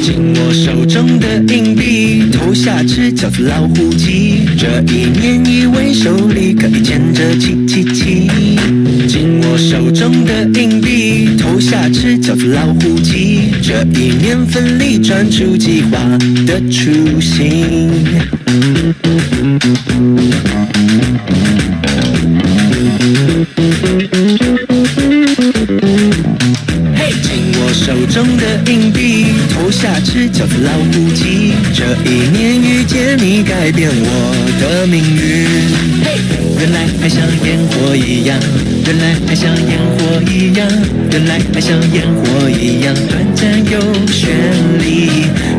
紧握手中的硬币，投下吃饺子老虎机。这一年以为手里可以牵着777。紧握手中的硬币，投下吃饺子老虎机。这一年奋力转出计划的雏形。手中的硬币，投下吃饺子老虎机。这一年遇见你，改变我的命运。原来爱像烟火一样，原来爱像烟火一样，原来爱像烟火一样，短暂又绚丽。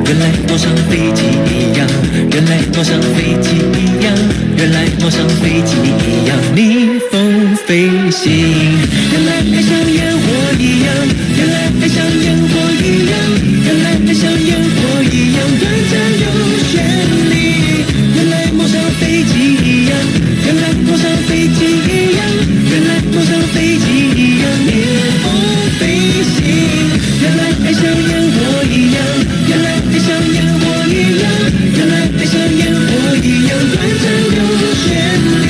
原来坐上飞机一样，原来坐上飞机一样，原来坐上飞机一样，逆风飞行。原来爱像烟火一样，原来爱像烟火一样，原来爱像烟火一样，短暂又绚丽。原来坐上飞机一样，原来坐上飞机一样，原来坐上飞机一样，逆风飞行。原来爱像烟火一样，原来爱像烟火一样，原来爱像烟火一样，短暂又绚丽。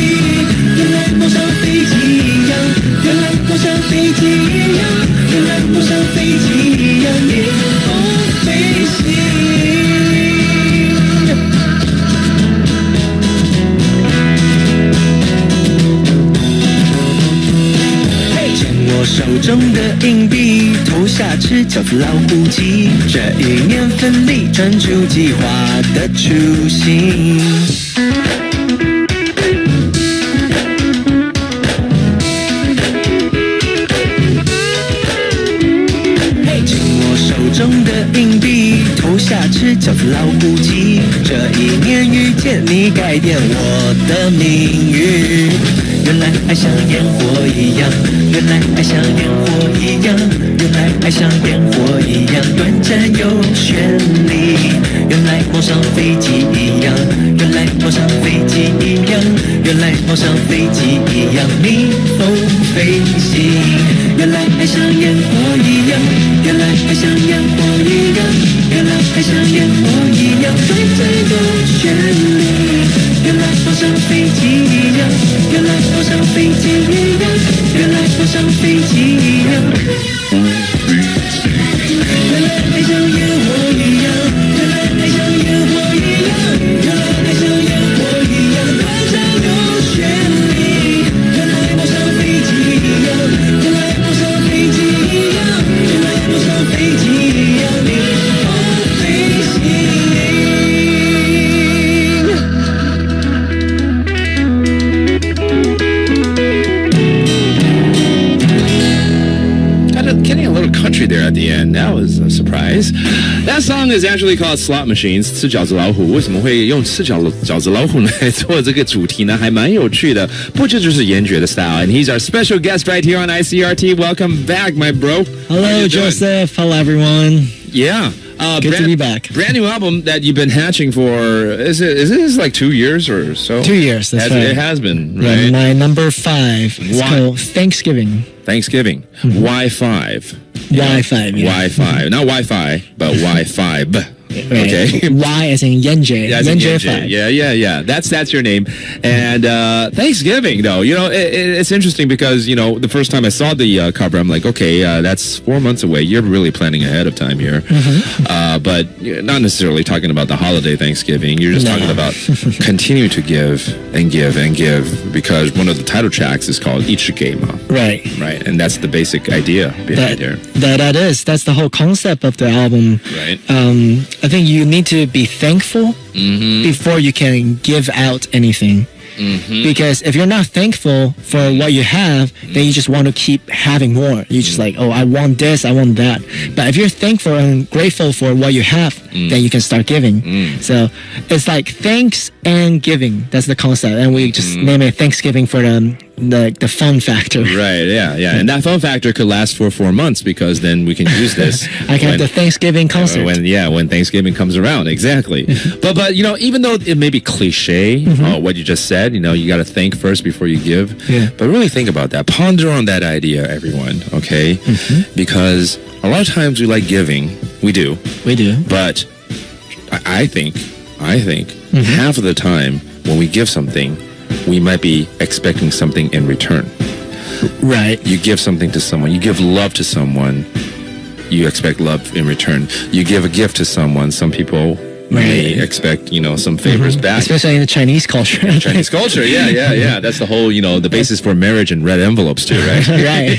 原来坐上飞机一样，原来坐上飞机一样，原来坐上飞机一样，逆风飞行。我手中的硬币，投下吃饺子老虎机。这一年奋力转出计划的雏形。手中的硬币，投下吃饺子老虎机。这一年遇见你，改变我的命运。原来爱像烟火一样，原来爱像烟火一样，原来爱像烟火一样，短暂又绚丽。原来坐上飞机一样，原来坐上飞机一样，原来坐上飞机一样，逆风飞行。原来爱像烟火一样，原来爱像烟火一样，原来爱像烟火一样，短暂又绚丽。原来坐上飞机一样，原来坐上飞机一样，原来坐上飞机一样。原来爱像烟火一样，原来爱像烟火一样，原来爱像烟火一样，短暂又绚丽。原来坐上飞机一样，原来坐上飞机一样，原来坐上飞机一样，逆风飞行。Getting a little country there at the end. That was a surprise. That song is actually called Slot Machines. 吃饺子老虎为什么会用吃饺子老虎来做这个主题呢？还蛮有趣的。不过这就是严爵的 style, and he's our special guest right here on ICRT. Welcome back, my bro. Hello, Joseph. Hello, everyone. Yeah. Good to be back. Brand new album that you've been hatching for, is it like 2 years or so? 2 years, that's right. It has been, right? Yeah, my number 5. It's called Thanksgiving. Thanksgiving. Mm-hmm. Why 5? Why 5, yeah. Why 5? Not Wi-Fi, but why 5? Right. Okay. Y as in Yenje. Yenje 5. Yeah. That's your name. And Thanksgiving, though, it's interesting because, the first time I saw the cover, I'm like, okay, that's 4 months away. You're really planning ahead of time here. Mm-hmm. But you're not necessarily talking about the holiday Thanksgiving. You're just talking about continue to give and give and give, because one of the title tracks is called Ichigema. Right. Right. And that's the basic idea behind here. That's the whole concept of the album. Right. I think you need to be thankful before you can give out anything. Mm-hmm. Because if you're not thankful for what you have, then you just want to keep having more. You're just like, oh, I want this, I want that. But if you're thankful and grateful for what you have, then you can start giving. So it's like thanks and giving. That's the concept. And we just name it Thanksgiving for the the fun factor. Right, yeah. And that fun factor could last for 4 months because then we can use this. I can have the Thanksgiving concert. When Thanksgiving comes around, exactly. but even though it may be cliche, what you just said, you got to thank first before you give. Yeah. But really think about that. Ponder on that idea, everyone, okay? Because a lot of times we like giving. We do. But I think half of the time when we give something, we might be expecting something in return. Right. You give something to someone. You give love to someone. You expect love in return. You give a gift to someone. Some people may expect, some favors back. Especially in the Chinese culture. Chinese culture, yeah. That's the whole, the basis for marriage and red envelopes too, right? Right.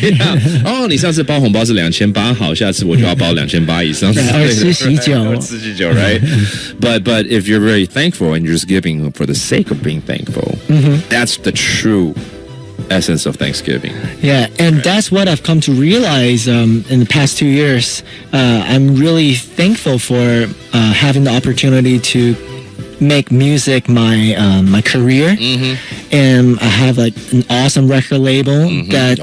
哦，你上次包红包是2800，好，下次我就要包2800以上。吃喜酒，right? But if you're very thankful and you're just giving for the sake of being thankful, that's the true essence of Thanksgiving. Yeah, and that's what I've come to realize in the past 2 years. I'm really thankful for having the opportunity to make music my career, and I have like an awesome record label that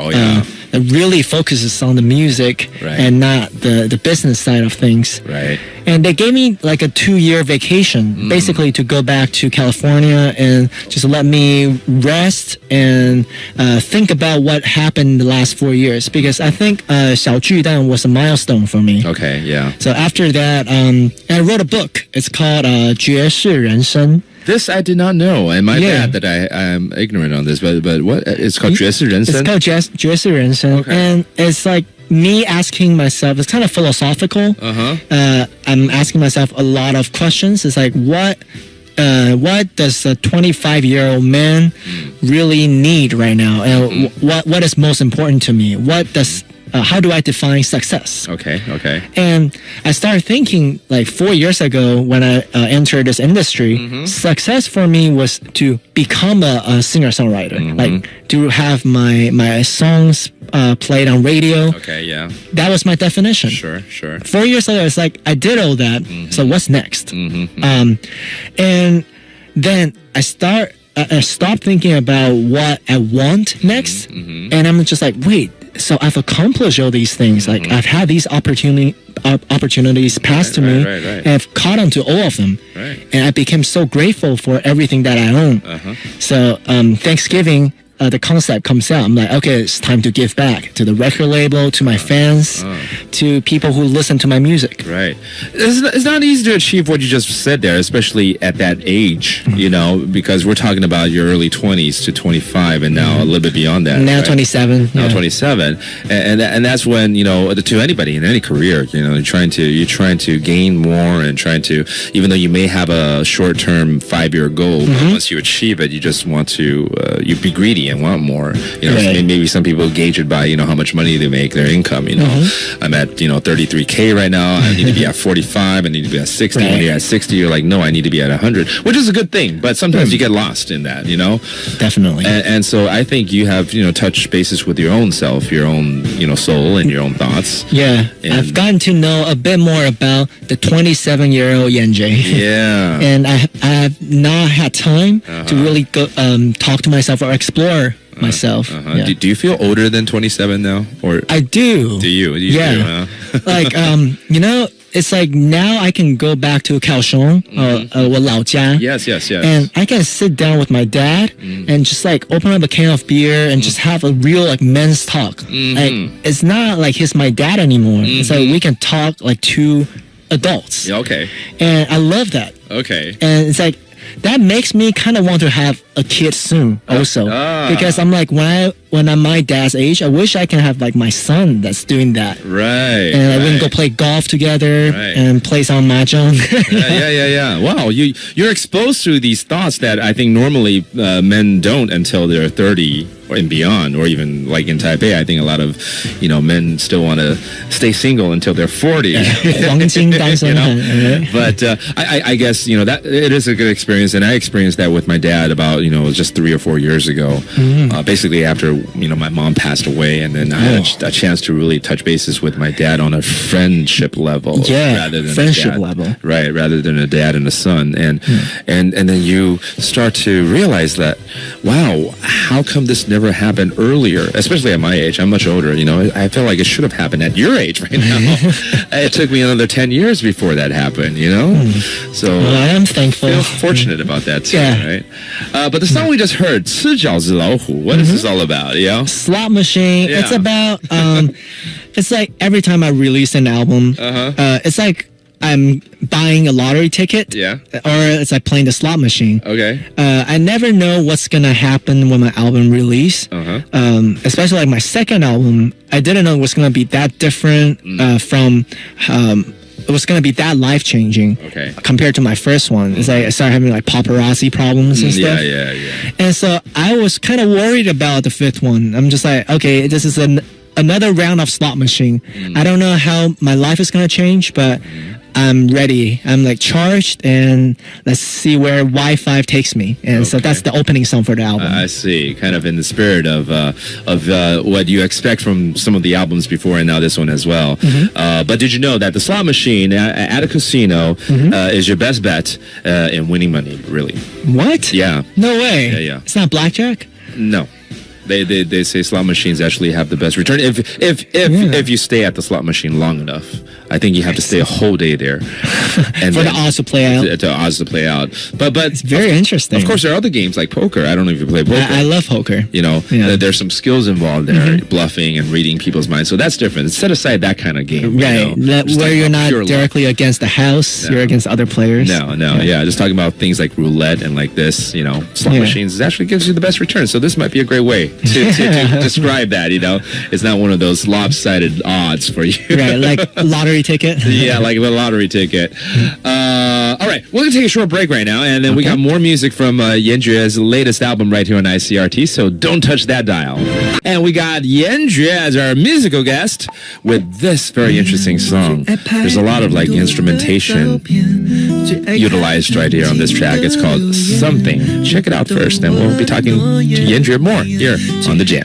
really focuses on the music and not the business side of things. Right. And they gave me like a 2-year vacation, basically to go back to California and just let me rest and think about what happened the last 4 years. Because I think 小巨蛋 was a milestone for me. Okay, yeah. So after that, I wrote a book. It's called 爵士人生. This I did not know, and my bad that I'm ignorant on this. But what it's called 爵士人生. It's called 爵士人生, and it's like me asking myself. It's kind of philosophical. I'm asking myself a lot of questions. It's like what does a 25-year-old man really need right now, and what is most important to me? How do I define success? Okay. And I started thinking like 4 years ago when I entered this industry, success for me was to become a singer-songwriter, like to have my songs played on radio. Okay, yeah. That was my definition. Sure. 4 years ago, it's like I did all that. So what's next? And then I stopped thinking about what I want next, and I'm just like, wait. So I've accomplished all these things. Like I've had these opportunities passed to me, and I've caught on to all of them. And I became so grateful for everything that I own. So Thanksgiving, the concept comes out. I'm like, okay, it's time to give back to the record label, to my fans, to people who listen to my music. Right. It's not easy to achieve what you just said there, especially at that age, because we're talking about your early 20s to 25 and now a little bit beyond that. Now 27. Now 27. And that's when, to anybody in any career, you're trying to gain more and trying to, even though you may have a short-term 5-year goal, but once you achieve it, you just want to, you be greedy and want more. Maybe some people gauge it by how much money they make, their income. I'm at 33K right now. I need to be at 45. I need to be at 60. When you're at 60, you're like, no, I need to be at 100, which is a good thing. But sometimes you get lost in that. Definitely. And so I think you have touched bases with your own self, your own soul, and your own thoughts. Yeah, I've gotten to know a bit more about the 27-year-old Yenjie. Yeah. And I have not had time to really go talk to myself or explore myself. Yeah. Do you feel older than 27 now? Or I do. Do you? Yeah. Do, like it's like now I can go back to Kaohsiung, 我老家. Yes. And I can sit down with my dad and just like open up a can of beer and just have a real like men's talk. Like it's not like he's my dad anymore. It's like we can talk like two adults. Yeah, okay. And I love that. Okay. And it's like that makes me kind of want to have a kid soon also, because I'm like when I'm my dad's age, I wish I can have like my son that's doing that, right? And we can go play golf together and play some mahjong. yeah. Wow, you're exposed to these thoughts that I think normally men don't until they're 30 and beyond, or even like in Taipei, I think a lot of men still want to stay single until they're 40. But I guess that it is a good experience, and I experienced that with my dad about you know, it was just 3 or 4 years ago. Basically after, you know, my mom passed away, and then I had a chance to really touch bases with my dad on a friendship level. Rather than friendship level. Right, rather than a dad and a son. And then you start to realize that, wow, how come this never happened earlier? Especially at my age. I'm much older, you know. I feel like it should have happened at your age right now. It took me another 10 years before that happened, you know? So I am thankful. Feel fortunate about that too, right? But the song we just heard, 吃饺子老虎, what is this all about, you know? Slot machine. It's about, it's like every time I release an album, it's like I'm buying a lottery ticket. Or it's like playing the slot machine. I never know what's gonna happen when my album release. Especially like my second album, I didn't know it was gonna be that different from it was going to be that life-changing compared to my first one. It's like I started having like paparazzi problems and stuff. And so I was kind of worried about the fifth one. I'm just like, okay, this is another round of slot machine. I don't know how my life is going to change, but I'm ready. I'm like charged, and let's see where Y5 takes me. And so that's the opening song for the album. I see. Kind of in the spirit of what you expect from some of the albums before, and now this one as well. But did you know that the slot machine at a casino is your best bet in winning money, really? What? Yeah. No way. Yeah. It's not blackjack? No. They say slot machines actually have the best return if you stay at the slot machine long enough. I think you have to stay a whole day there, and for the odds to play out. The odds to play out, but it's very interesting. Of course, there are other games like poker. I don't know if you play poker. I love poker. You know, there's some skills involved there, bluffing and reading people's minds. So that's different. Set aside that kind of game, right? You know, where you're not directly against the house, you're against other players. Just talking about things like roulette and like this. You know, slot machines actually gives you the best return. So this might be a great way to describe that. You know, it's not one of those lopsided odds for you, right? Like a lottery ticket. Like the lottery ticket. All right, we're going to take a short break right now, and then we got more music from Yenjue's latest album right here on ICRT, so don't touch that dial. And we got Yenjue as our musical guest with this very interesting song. There's a lot of like instrumentation utilized right here on this track. It's called Something. Check it out first, and we'll be talking to Yenjue more here on The Jam.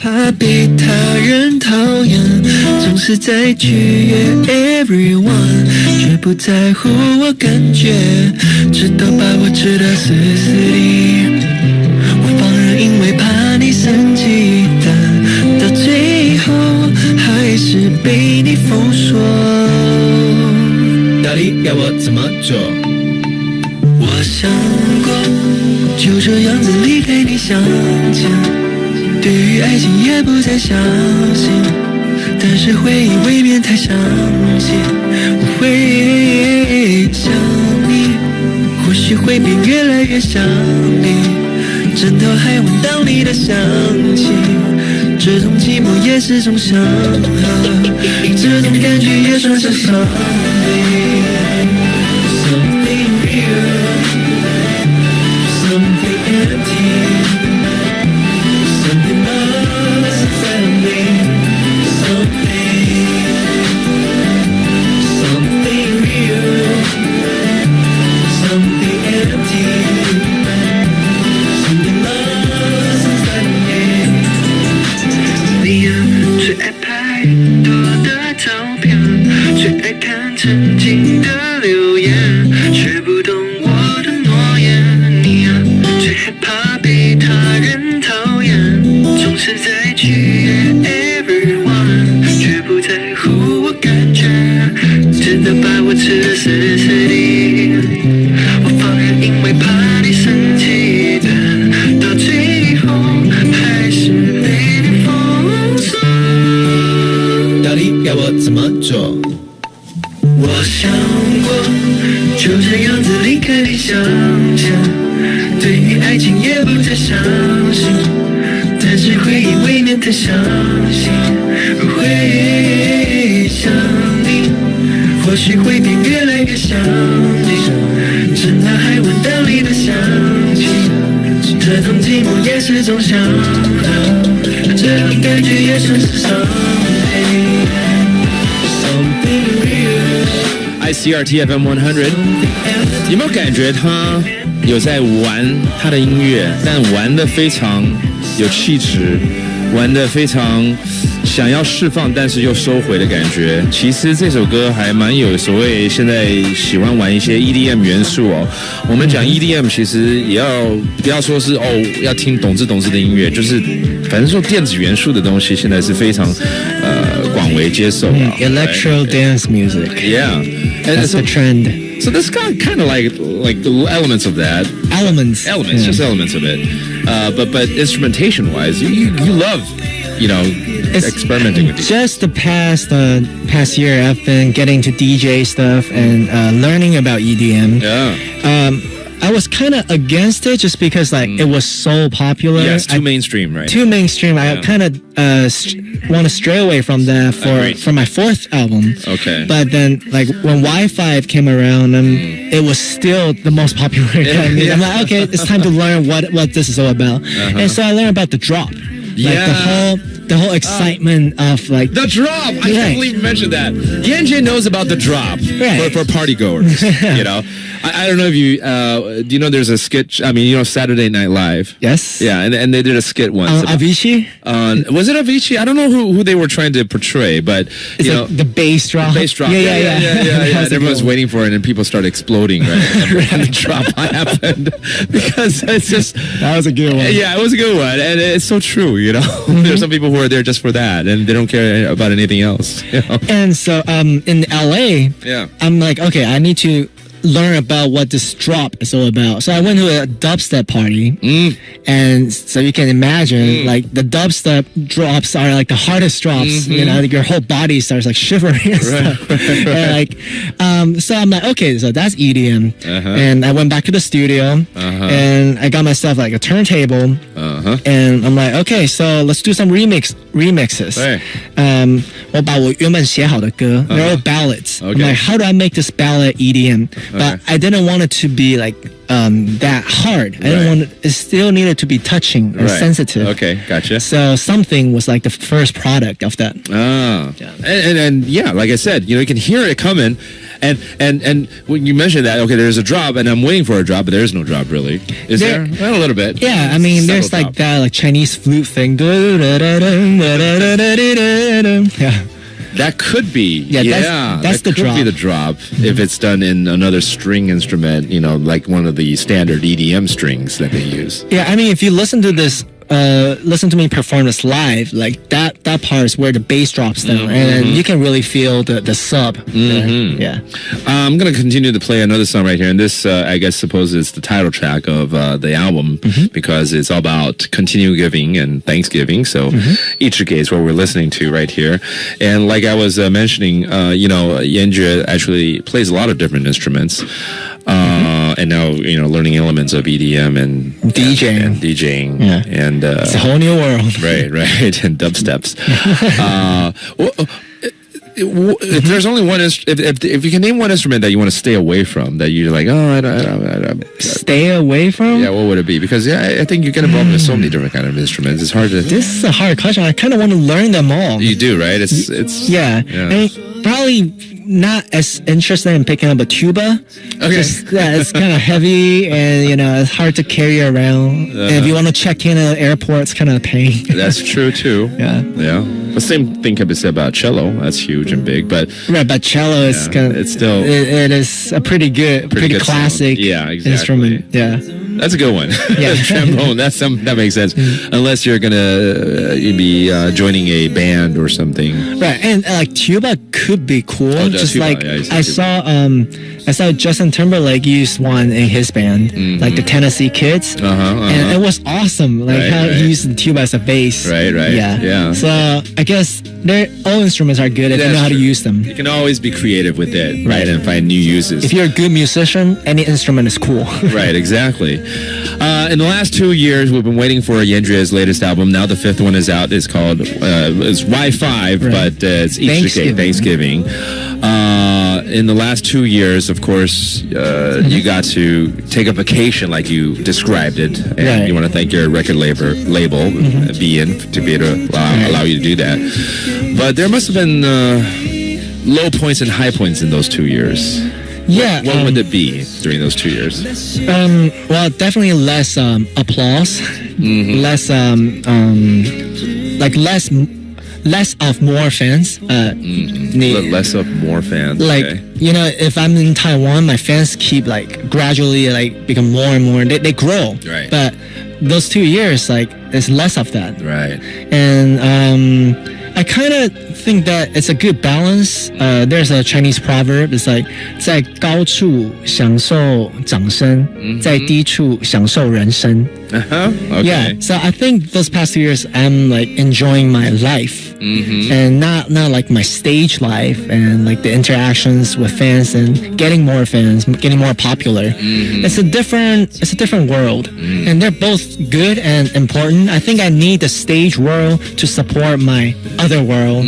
Everyone 却不在乎我感觉，直到把我吃得死死的。我放任，因为怕你生气，但到最后还是被你封锁。到底要我怎么做？我想过，就这样子离开你向前，对于爱情也不再相信。但是回忆未免太详细，我会想你，或许会变越来越想你，枕头还闻到你的香气，这种寂寞也是种想和，这种感觉也算是something real, something empty, something lost inside of me. ICRT FM 100. 有没有感觉他有在玩他的音乐，但玩得非常有气质，玩得非常想要释放，但是又收回的感觉。其实这首歌还蛮有所谓现在喜欢玩一些 EDM 元素哦。我们讲 EDM 其实也要不要说是要听懂字的音乐，就是反正说电子元素的东西现在是非常广为接受啊。Electro dance music. Yeah, That's the trend. So this got kind of like the elements of that. Elements, just elements of it. But instrumentation wise, you love, experimenting with it. Just the past year, I've been getting to DJ stuff and learning about EDM. Yeah. I was kind of against it just because it was so popular. Yeah, it's too mainstream, right? Too mainstream. I kind of want to stray away from that for my fourth album. Okay. But then when Wi-Fi came around, it was still the most popular kind of music. I'm like, okay, it's time to learn what this is all about. And so I learned about the drop. The whole excitement of the drop. I can't believe you mentioned that. Yanjie knows about the drop for party goers. I don't know if you do you know there's a skit. I mean, Saturday Night Live. Yes. Yeah, and they did a skit once. Avicii. Was it Avicii? I don't know who they were trying to portray, but the bass drop. The bass drop. Yeah. And everyone's waiting for it, and people start exploding when the drop happened because it's just that was a good one. Yeah, it was a good one, and it's so true. There's some people who are there just for that, and they don't care about anything else. And so in LA, I'm like, okay, I need to learn about what this drop is all about. So I went to a dubstep party, and so you can imagine the dubstep drops are like the hardest drops. Your whole body starts shivering and stuff. And so I'm like, okay, so that's EDM. And I went back to the studio, and I got myself a turntable, and I'm like, okay, so let's do some remixes. They're all ballads. I'm like, how do I make this ballad EDM? But I didn't want it to be that hard. I didn't want it. It still needed to be touching and sensitive. Okay, gotcha. So something was the first product of that. And like I said, you can hear it coming. And when you mentioned that, okay, there's a drop, and I'm waiting for a drop, but there is no drop really. Is there? Well, a little bit. Yeah, I mean, there's that Chinese flute thing. Yeah. That could be. That's that could be the drop if it's done in another string instrument, like one of the standard EDM strings that they use. Yeah, I mean, if you listen to this, listen to me perform this live, that part is where the bass drops down, and you can really feel the sub. Yeah. I'm going to continue to play another song right here, and this, I guess, suppose is the title track of the album, because it's all about continue giving and Thanksgiving. So, Ichige is what we're listening to right here. And like I was mentioning, Yanjie actually plays a lot of different instruments. And now, learning elements of EDM and DJing. Yeah. And it's a whole new world. Right. And dubsteps. If there's only one, if you can name one instrument that you want to stay away from, that you're like, I don't stay away from? Yeah, what would it be? Because I think you get involved with so many different kind of instruments. It's hard to. This is a hard question. I kind of want to learn them all. You do, right? It's yeah. I mean, probably not as interested in picking up a tuba. Okay. It's kind of heavy, and it's hard to carry around. And if you want to check in at an airport, it's kind of a pain. That's true too. Yeah. The same thing can be said about cello. That's huge and big, but but cello is kind of, it's still it is a pretty good classic instrument. Yeah. That's a good one. Yeah. Trombone. That makes sense. Unless you're gonna be joining a band or something. Right, and tuba could be cool. Just tuba, I saw Justin Timberlake use one in his band, the Tennessee Kids, and it was awesome. How he used the tuba as a bass. Right. Yeah. So I guess all instruments are good if you know how to use them. You can always be creative with it, right, and find new uses. If you're a good musician, any instrument is cool. Right, exactly. In the last 2 years, we've been waiting for Yanjie's latest album. Now the fifth one is out. It's called it's Y5, but it's Ichige, Thanksgiving. In the last 2 years, of course, you got to take a vacation like you described it. And you want to thank your record label, BN, to be able to allow you to do that. But there must have been low points and high points in those 2 years. Yeah. What would it be during those 2 years? Well, definitely less applause, less like less of more fans. Less of more fans. Like, okay. you know, if I'm in Taiwan, my fans keep like gradually like become more and more. They grow. Right. But those 2 years, like, there's less of that. Right. And I kind of think that it's a good balance. There's a Chinese proverb. It's like 在高处享受掌声，在低处享受人生。Uh-huh. Okay. Yeah, so I think those past 2 years, I'm like enjoying my life, and not like my stage life and like the interactions with fans and getting more fans, getting more popular. It's a different world, and they're both good and important. I think I need the stage world to support my other world,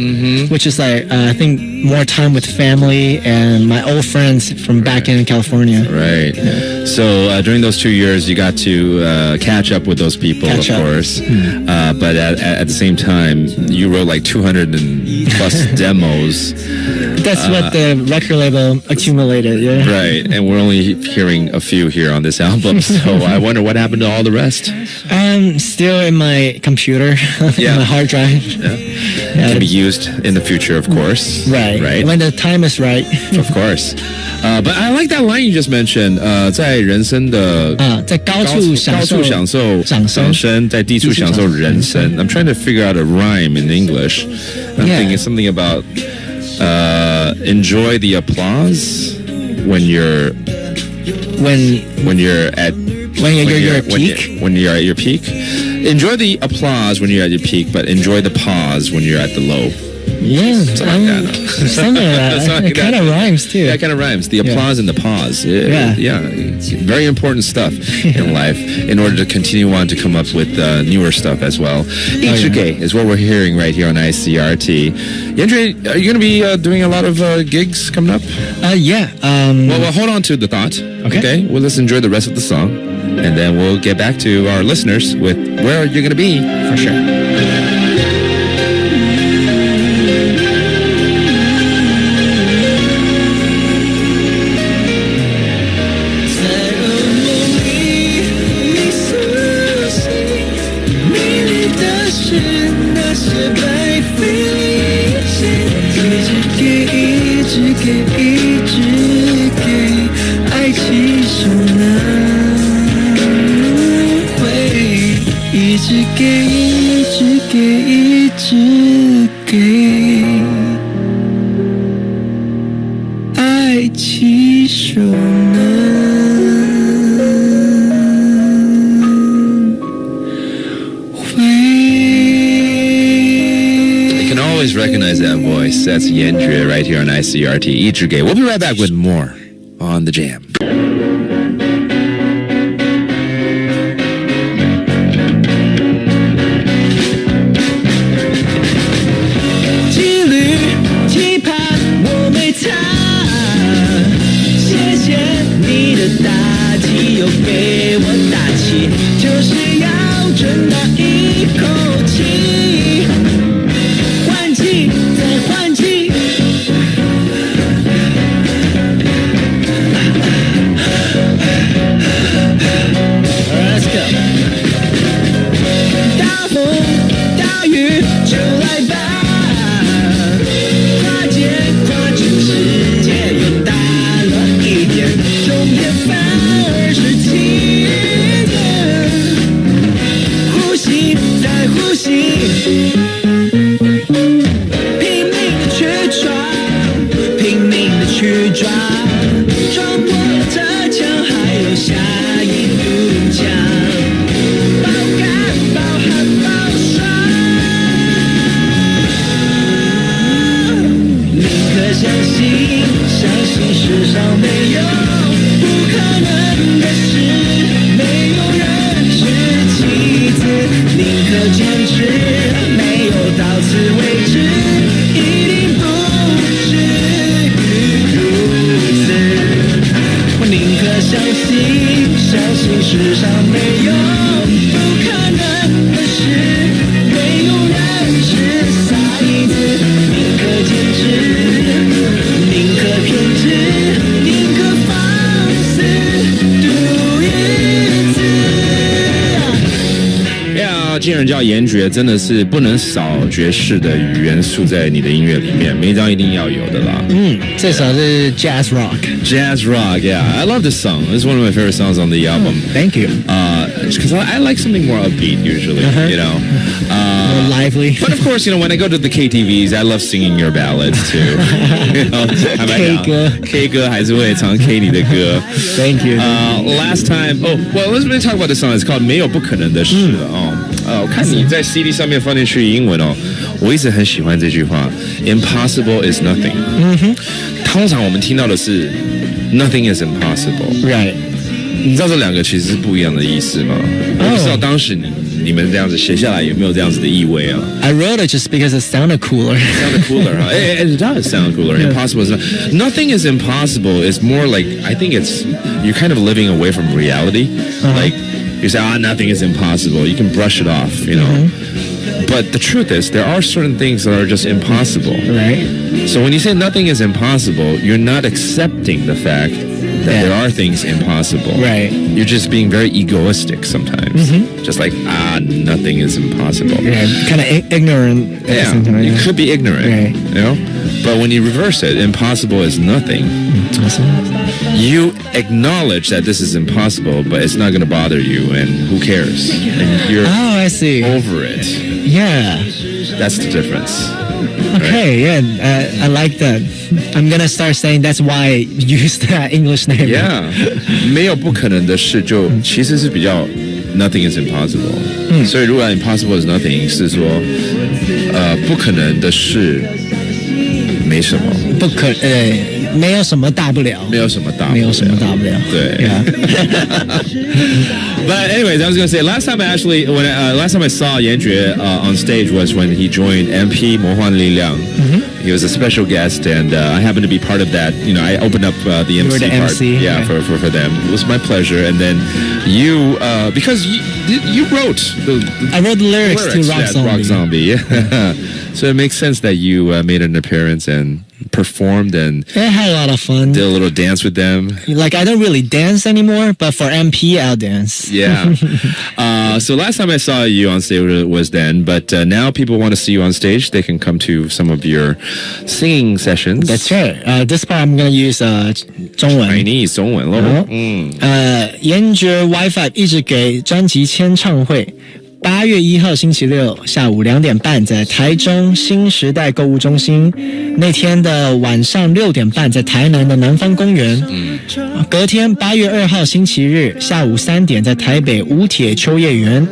which is like I think more time with family and my old friends from back in California. Right. Yeah. So during those 2 years, you got to catch up with those people, of course. But at the same time, you wrote like 200 and plus demos. That's what the record label accumulated, yeah. Right. And we're only hearing a few here on this album. So I wonder what happened to all the rest. Still in my computer, in my hard drive. Yeah. Can be used in the future, of course. Right. Right. When the time is right. Of course. But I like that line you just mentioned. 在人生的在高处享受掌声，在低处享受人生。I'm trying to figure out a rhyme in English. I'm thinking something about enjoy the applause when you're at your peak. Enjoy the applause when you're at your peak, but enjoy the pause when you're at the low. Yeah, something like that. Something like that. It kind of rhymes too. Yeah, it kind of rhymes. The applause and the pause. Yeah. Very important stuff in life in order to continue on to come up with newer stuff as well. ICRT is what we're hearing right here on ICRT. Yandre, are you going to be doing a lot of gigs coming up? Yeah. Well, hold on to the thought. Okay. Well, let's enjoy the rest of the song, and then we'll get back to our listeners with where you're going to be for sure. Recognize that voice. That's Yandre right here on ICRT. ICRT. We'll be right back with more on The Jam. 既然叫严爵，真的是不能少爵士的元素在你的音乐里面，每一张一定要有的啦。这首是 Jazz Rock. Jazz rock, yeah. I love this song. It's one of my favorite songs on the album. Thank you. Because I like something more upbeat usually, you know. More lively. But of course, you know, when I go to the KTVs, I love singing your ballads too. You know, K 歌 K 歌还是会常 K 你的歌。Thank you. Last time, let's really talk about this song. It's called 没有不可能的事我看你在 CD 上面放进去英文我一直很喜欢这句话 Impossible is nothing 通常我们听到的是 Nothing is impossible Right. 你知道这两个其实是不一样的意思吗我不知道当时你们这样子写下来有没有这样子的意味啊 I wrote it just because it sounded cooler. It sounded cooler, huh? It does sound cooler. Impossible is nothing is impossible. It's more like I think it's you're kind of living away from reality. Like you say, nothing is impossible. You can brush it off, you know. But the truth is, there are certain things that are just impossible. Right. So when you say nothing is impossible, you're not accepting the fact that there are things impossible. Right. You're just being very egoistic sometimes. Just like, nothing is impossible. Yeah, kind of ignorant at the same time. You could be ignorant, Right. you know? But when you reverse it, impossible is nothing. You acknowledge that this is impossible, but it's not going to bother you, and who cares? And you're I see. over it. Yeah. That's the difference. Okay, yeah, I like that. I'm gonna start saying that's why I use that English name. Yeah. 没有不可能的事就其实是比较 nothing is impossible. 所以如果 impossible is nothing 是说不可能的事没什么。没有什么大不了。没有什么大不了。没有什么大不了。对。Yeah. But anyways, I was going to say last time I saw 严爵 on stage was when he joined MP 魔幻力量. He was a special guest, and I happened to be part of that. You know, I opened up the MC you were the part. MC, yeah, for them. It was my pleasure. And then you, because you wrote I wrote the lyrics to Rock Zombie. Yeah. So it makes sense that you made an appearance and performed and I had a lot of fun. Did a little dance with them. Like, I don't really dance anymore, but for MP, I'll dance. Yeah. So last time I saw you on stage was then, but now people want to see you on stage. They can come to some of your singing sessions. That's right. This part I'm going to use 中文 Chinese 中文咯。严爵 WiFi 一直给专辑签唱会。8月1号星期六下午2点半在台中新时代购物中心，那天的晚上6点半在台南的南方公园。隔天8月2号星期日下午3点在台北五铁秋叶原。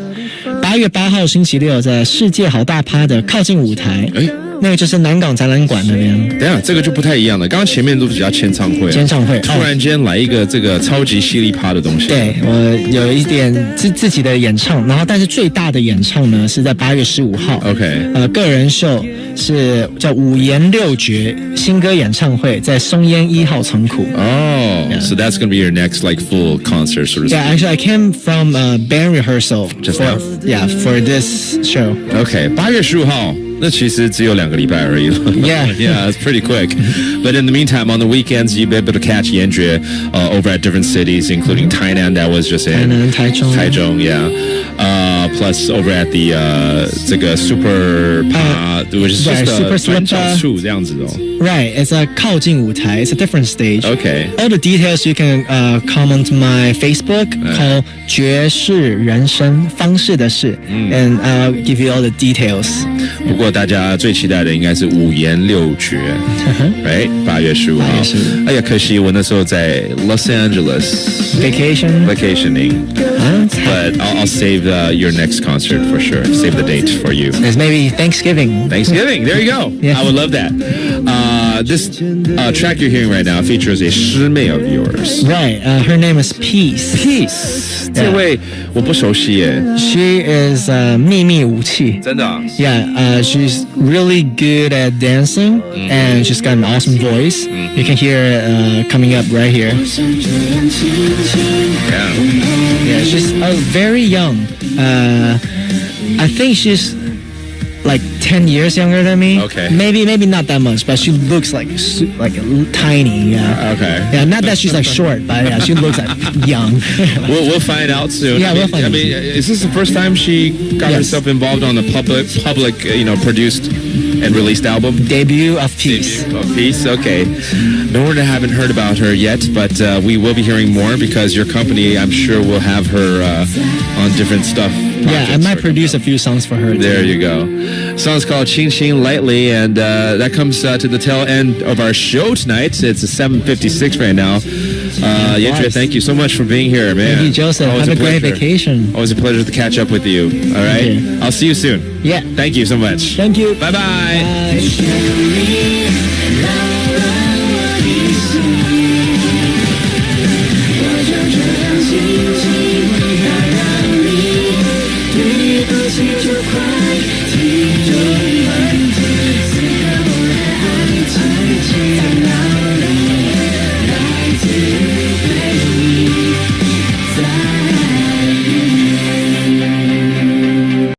8月8号星期六在世界好大趴的靠近舞台。那个就是南港展览馆那边。等一下，这个就不太一样了。刚刚前面都比较签唱会，突然间来一个这个超级犀利趴的东西。对，我有一点自己的演唱，然后但是最大的演唱呢是在8月15号。OK，个人秀是叫五言六绝新歌演唱会，在松烟1号仓库。So that's gonna be your next like full concert sort of. Yeah, actually, I came from band rehearsal just now. Yeah, for this show. OK， 8月15号。那其实只有2个礼拜而已了。Yeah, it's pretty quick. But in the meantime, on the weekends, you'll be able to catch 严爵 over at different cities, including Tainan, that was just in. Taichung, yeah. Plus over at the 这个 Super which is just a 转角处这样子哦。Right, it's a 靠近舞台. It's a different stage. Okay. All the details you can comment my Facebook called 爵士人生方式的事 and I'll give you all the details. 不过大家最期待的应该是五言六绝 right? 8月15号。哎呀，可惜我那时候在 Los Angeles vacationing. But I'll save your next concert for sure. Save the date for you. There's maybe Thanksgiving. There you go. Yeah. I would love that. This track you're hearing right now features a 师妹 of yours. Right. Her name is Peace. 这位我不熟悉耶。She is 秘密武器。真的啊？ Yeah. She's really good at dancing, and she's got an awesome voice. You can hear it coming up right here. Yeah, she's very young. I think she's like 10 years younger than me. Okay. Maybe not that much, but she looks like tiny. Yeah. Okay. Yeah, not that she's like short, but yeah, she looks like young. We'll find out soon. Yeah, we'll find out. Is this the first time she got herself involved on a public, produced and released album? Debut of Peace. Debut of Peace. Okay. No one haven't heard about her yet, but we will be hearing more because your company, I'm sure, will have her on different stuff. Yeah, I might produce a few songs for her. There you go. Song's called Ching Ching Lightly, and that comes to the tail end of our show tonight. It's 7:56 right now. Yentre, thank you so much for being here, man. Thank you, Joseph. Always Have a great pleasure. vacation. Always a pleasure to catch up with you. All right? Okay. I'll see you soon. Yeah. Thank you so much. Thank you. Bye-bye. Bye.